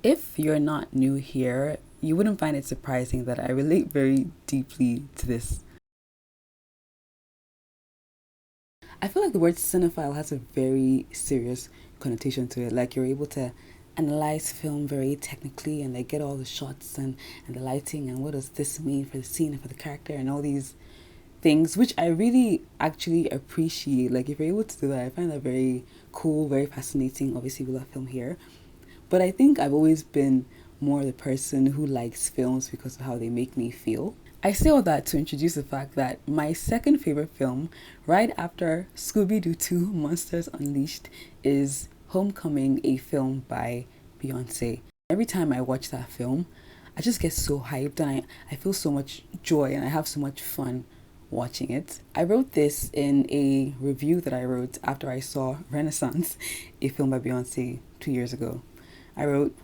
If you're not new here, you wouldn't find it surprising that I relate very deeply to this. I feel like the word cinephile has a very serious connotation to it. Like you're able to analyze film very technically and like get all the shots and the lighting and what does this mean for the scene and for the character and all these things, which I really actually appreciate. Like if you're able to do that, I find that very cool, very fascinating. Obviously, we love film here. But I think I've always been more the person who likes films because of how they make me feel. I say all that to introduce the fact that my second favorite film, right after Scooby-Doo 2 Monsters Unleashed, is Homecoming, a film by Beyoncé. Every time I watch that film, I just get so hyped and I feel so much joy and I have so much fun watching it. I wrote this in a review that I wrote after I saw Renaissance, a film by Beyoncé 2 years ago. I wrote,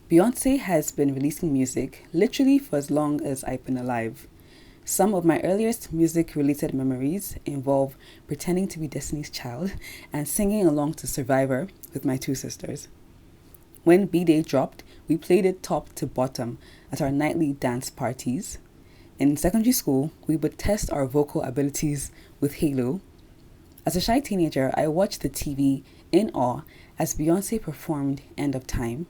Beyoncé has been releasing music literally for as long as I've been alive. Some of my earliest music-related memories involve pretending to be Destiny's Child and singing along to Survivor with my two sisters. When B-Day dropped, we played it top to bottom at our nightly dance parties. In secondary school, we would test our vocal abilities with Halo. As a shy teenager, I watched the TV in awe as Beyoncé performed End of Time.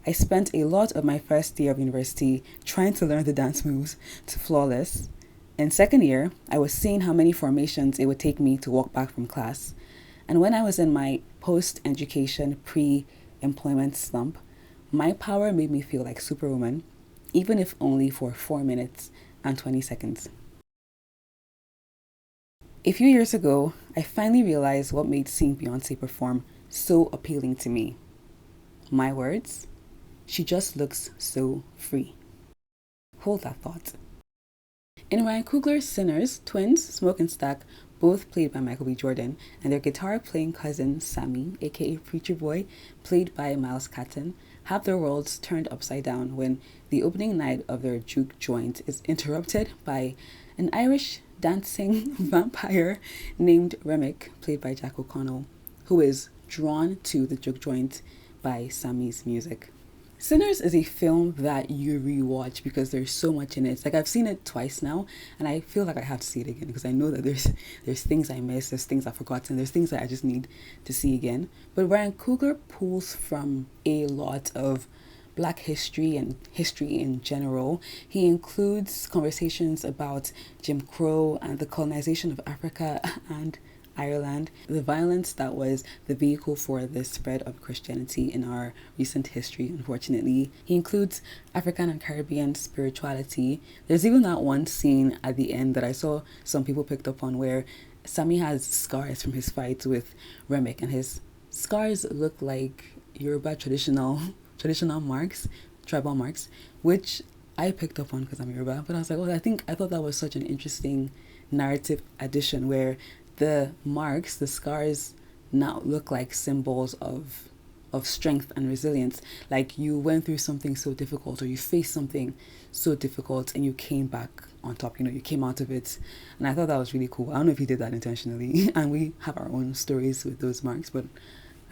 I spent a lot of my first year of university trying to learn the dance moves to flawless. In second year, I was seeing how many formations it would take me to walk back from class. And when I was in my post-education, pre-employment slump, my power made me feel like Superwoman, even if only for 4 minutes and 20 seconds. A few years ago, I finally realized what made seeing Beyoncé perform so appealing to me. My words? She just looks so free. Hold that thought. In Ryan Coogler's Sinners, twins, Smoke and Stack, both played by Michael B. Jordan, and their guitar-playing cousin, Sammy, aka Preacher Boy, played by Miles Catton, have their worlds turned upside down when the opening night of their juke joint is interrupted by an Irish dancing vampire named Remick, played by Jack O'Connell, who is drawn to the juke joint by Sammy's music. Sinners is a film that you rewatch because there's so much in it. Like I've seen it twice now and I feel like I have to see it again because I know that there's things I missed, there's things I've forgotten, there's things that I just need to see again. But Ryan Coogler pulls from a lot of Black history and history in general. He includes conversations about Jim Crow and the colonization of Africa and Ireland, the violence that was the vehicle for the spread of Christianity in our recent history, unfortunately. He includes African and Caribbean spirituality. There's even that one scene at the end that I saw some people picked up on where Sammy has scars from his fight with Remick, and his scars look like Yoruba traditional marks, tribal marks, which I picked up on because I'm Yoruba. But I was like, oh, I thought that was such an interesting narrative addition where the marks, the scars, now look like symbols of strength and resilience. Like you went through something so difficult or you faced something so difficult and you came back on top, you came out of it. And I thought that was really cool. I don't know if he did that intentionally and we have our own stories with those marks, but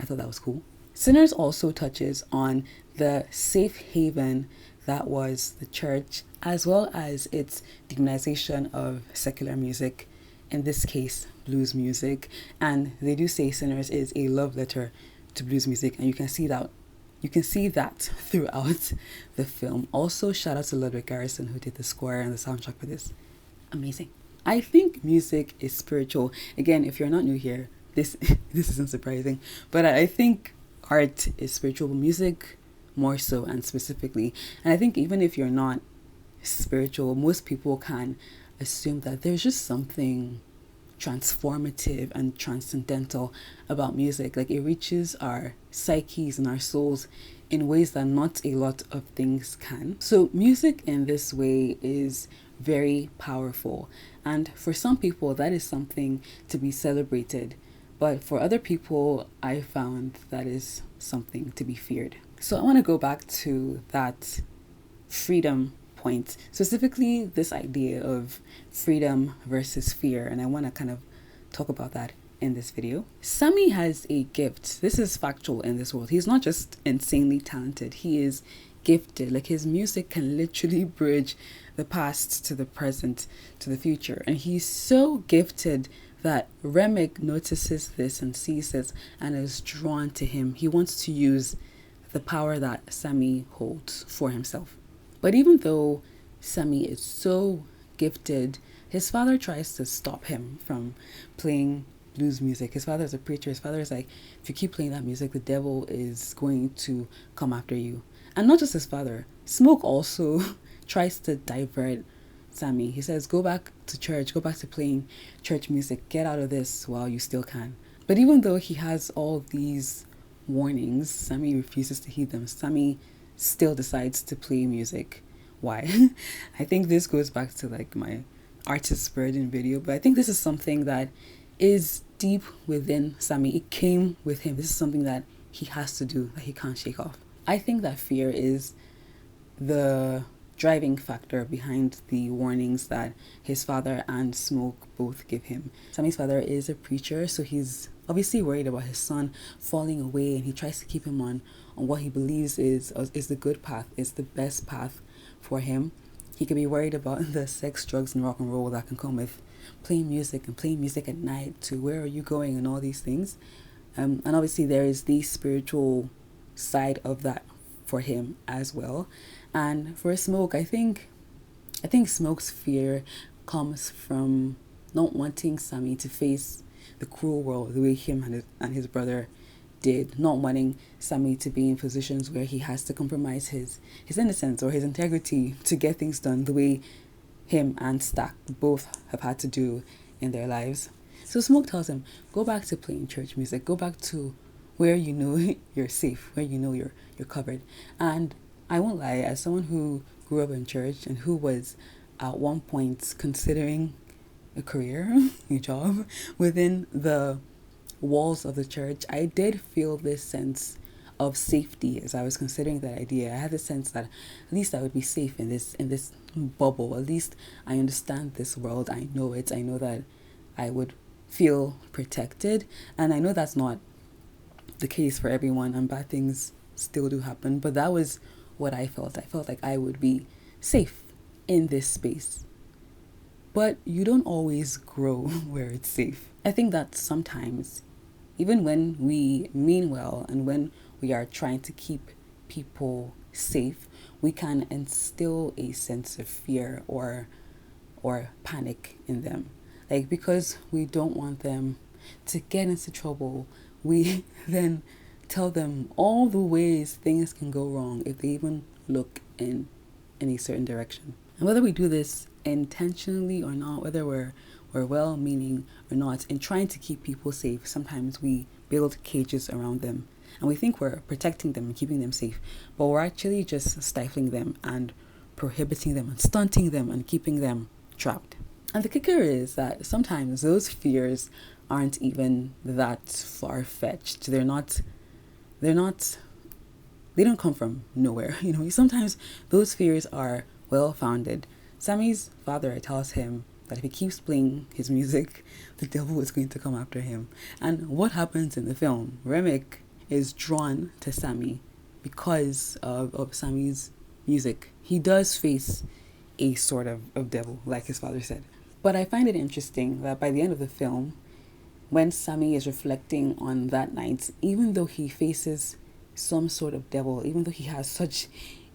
I thought that was cool. Sinners also touches on the safe haven that was the church, as well as its demonization of secular music, in this case, blues music. And they do say Sinners is a love letter to blues music, and you can see that throughout the film. Also, shout out to Ludwig Garrison, who did the score and the soundtrack for this. Amazing. I think music is spiritual. Again, if you're not new here, this isn't surprising, but I think art is spiritual, music more so, and specifically. And I think even if you're not spiritual, most people can assume that there's just something transformative and transcendental about music. Like it reaches our psyches and our souls in ways that not a lot of things can. So music in this way is very powerful, and for some people that is something to be celebrated, but for other people I found that is something to be feared. So I want to go back to that freedom point, specifically this idea of freedom versus fear, and I want to kind of talk about that in this video. Sammy has a gift. This is factual in this world. He's not just insanely talented. He is gifted. Like, his music can literally bridge the past to the present to the future. And he's so gifted that Remick notices this and sees this and is drawn to him. He wants to use the power that Sammy holds for himself. But even though Sammy is so gifted, his father tries to stop him from playing blues music. His father is a preacher. His father is like, if you keep playing that music, the devil is going to come after you. And not just his father, Smoke also tries to divert Sammy. He says, go back to church, go back to playing church music, get out of this while you still can. But even though he has all these warnings, Sammy refuses to heed them. Sammy still decides to play music. Why? I think this goes back to like my artist burden video, but I think this is something that is deep within Sammy. It came with him. This is something that he has to do, that he can't shake off. I think that fear is the driving factor behind the warnings that his father and Smoke both give him. Sammy's father is a preacher, so he's obviously worried about his son falling away, and he tries to keep him on what he believes is the good path, is the best path for him. He could be worried about the sex, drugs, and rock and roll that can come with playing music at night, to where are you going and all these things. And obviously there is the spiritual side of that for him as well. And for Smoke, I think Smoke's fear comes from not wanting Sammy to face the cruel world the way him and his brother did, not wanting Sammy to be in positions where he has to compromise his innocence or his integrity to get things done the way him and Stack both have had to do in their lives. So Smoke tells him, go back to playing church music, go back to where you know you're safe, where you know you're covered. And I won't lie, as someone who grew up in church and who was at one point considering a career, a job within the walls of the church, I did feel this sense of safety as I was considering that idea. I had the sense that at least I would be safe in this bubble. At least I understand this world. I know it. I know that I would feel protected. And I know that's not the case for everyone, and bad things still do happen. But that was what I felt. I felt like I would be safe in this space. But you don't always grow where it's safe. I think that sometimes, even when we mean well and when we are trying to keep people safe, we can instill a sense of fear or panic in them. Like, because we don't want them to get into trouble, we then tell them all the ways things can go wrong if they even look in a certain direction. And whether we do this intentionally or not, whether we're well-meaning or not, in trying to keep people safe, sometimes we build cages around them and we think we're protecting them and keeping them safe, but we're actually just stifling them and prohibiting them and stunting them and keeping them trapped. And the kicker is that sometimes those fears aren't even that far-fetched. They don't come from nowhere. Sometimes those fears are well-founded. Sammy's father tells him that if he keeps playing his music, the devil is going to come after him. And what happens in the film? Remick is drawn to Sammy because of Sammy's music. He does face a sort of devil, like his father said. But I find it interesting that by the end of the film, when Sammy is reflecting on that night, even though he faces some sort of devil, even though he has such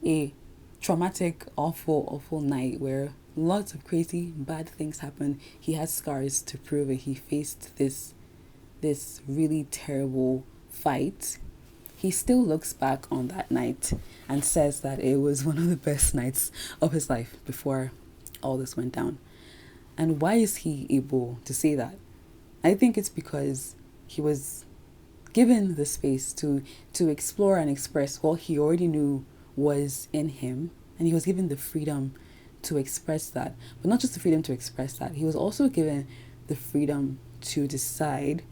a traumatic, awful night where lots of crazy, bad things happen, he has scars to prove it. He faced this really terrible fight. He still looks back on that night and says that it was one of the best nights of his life before all this went down. And why is he able to say that? I think it's because he was given the space to explore and express what he already knew was in him, and he was given the freedom to express that. But not just the freedom to express that, he was also given the freedom to decide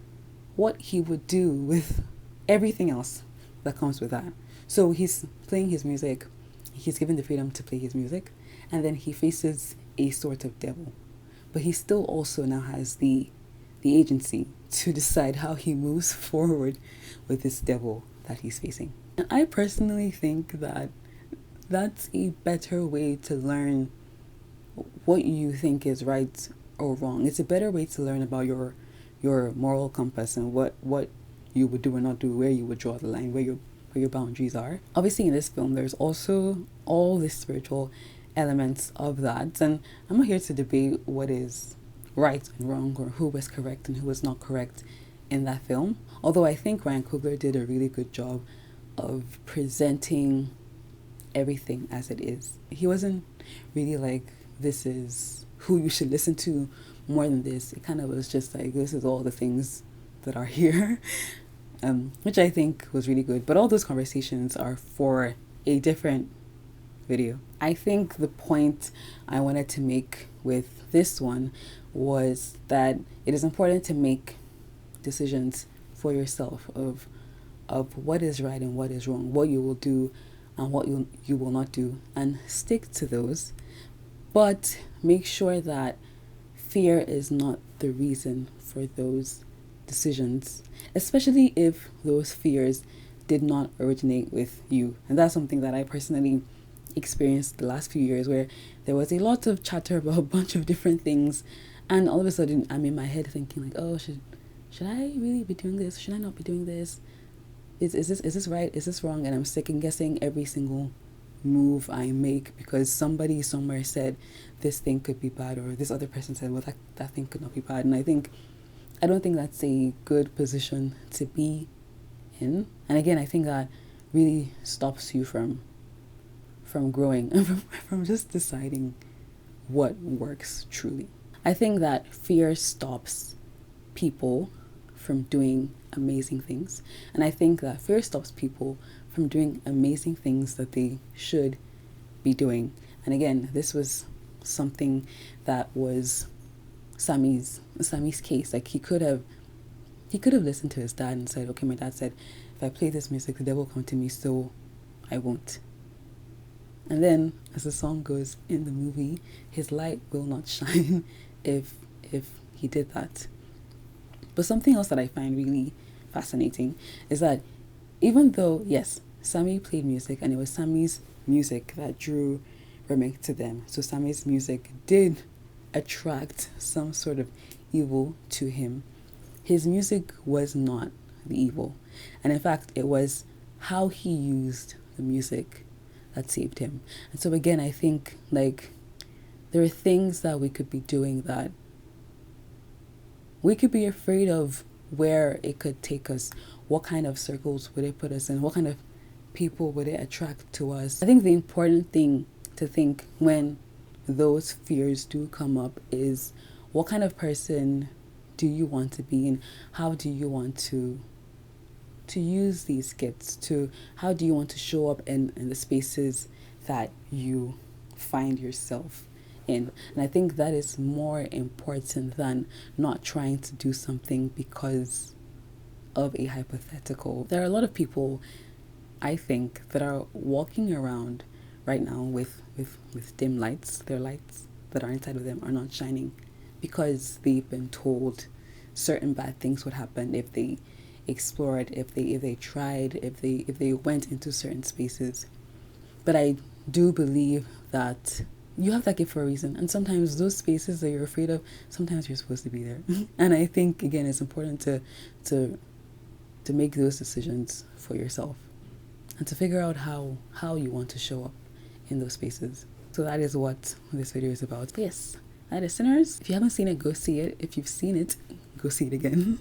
what he would do with everything else that comes with that. So he's playing his music, he's given the freedom to play his music, and then he faces a sort of devil. But he still also now has the the agency to decide how he moves forward with this devil that he's facing. And I personally think that that's a better way to learn what you think is right or wrong. It's a better way to learn about your moral compass and what you would do or not do, where you would draw the line, where your boundaries are. Obviously in this film there's also all the spiritual elements of that, and I'm not here to debate what is right and wrong or who was correct and who was not correct in that film, although I think Ryan Coogler did a really good job of presenting everything as it is. He wasn't really like, this is who you should listen to more than this. It kind of was just like, this is all the things that are here, which I think was really good. But all those conversations are for a different video. I think the point I wanted to make with this one was that it is important to make decisions for yourself of what is right and what is wrong, what you will do and what you will not do, and stick to those. But make sure that fear is not the reason for those decisions, especially if those fears did not originate with you. And that's something that I personally experienced the last few years, where there was a lot of chatter about a bunch of different things, and all of a sudden I'm in my head thinking like, oh, should I really be doing this? Should I not be doing this? Is this right? Is this wrong? And I'm second guessing every single move I make because somebody somewhere said this thing could be bad, or this other person said, well, that thing could not be bad. And I don't think that's a good position to be in. And again, I think that really stops you from growing and from just deciding what works truly. I think that fear stops people from doing amazing things. And I think that fear stops people from doing amazing things that they should be doing. And again, this was something that was Sammy's case. Like he could have listened to his dad and said, okay, my dad said, if I play this music, the devil will come to me, so I won't. And then, as the song goes in the movie, his light will not shine if he did that. But something else that I find really fascinating is that even though, yes, Sammy played music and it was Sammy's music that drew Remick to them, so Sammy's music did attract some sort of evil to him, his music was not the evil. And in fact, it was how he used the music that saved him. And so again, I think like there are things that we could be doing that we could be afraid of where it could take us. What kind of circles would it put us in? What kind of people would it attract to us? I think the important thing to think when those fears do come up is, what kind of person do you want to be, and how do you want to use these gifts? How do you want to show up in the spaces that you find yourself in? And I think that is more important than not trying to do something because of a hypothetical. There are a lot of people, I think, that are walking around right now with dim lights. Their lights that are inside of them are not shining because they've been told certain bad things would happen if they explored, if they tried, if they went into certain spaces. But I do believe that you have that gift for a reason, and sometimes those spaces that you're afraid of, sometimes you're supposed to be there. And I think again, it's important to make those decisions for yourself and to figure out how you want to show up in those spaces. So that is what this video is about. But yes, listeners, if you haven't seen it, go see it. If you've seen it, go see it again.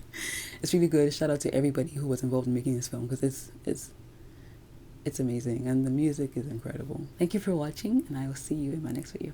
It's really good. Shout out to everybody who was involved in making this film, because it's amazing and the music is incredible. Thank you for watching, and I will see you in my next video.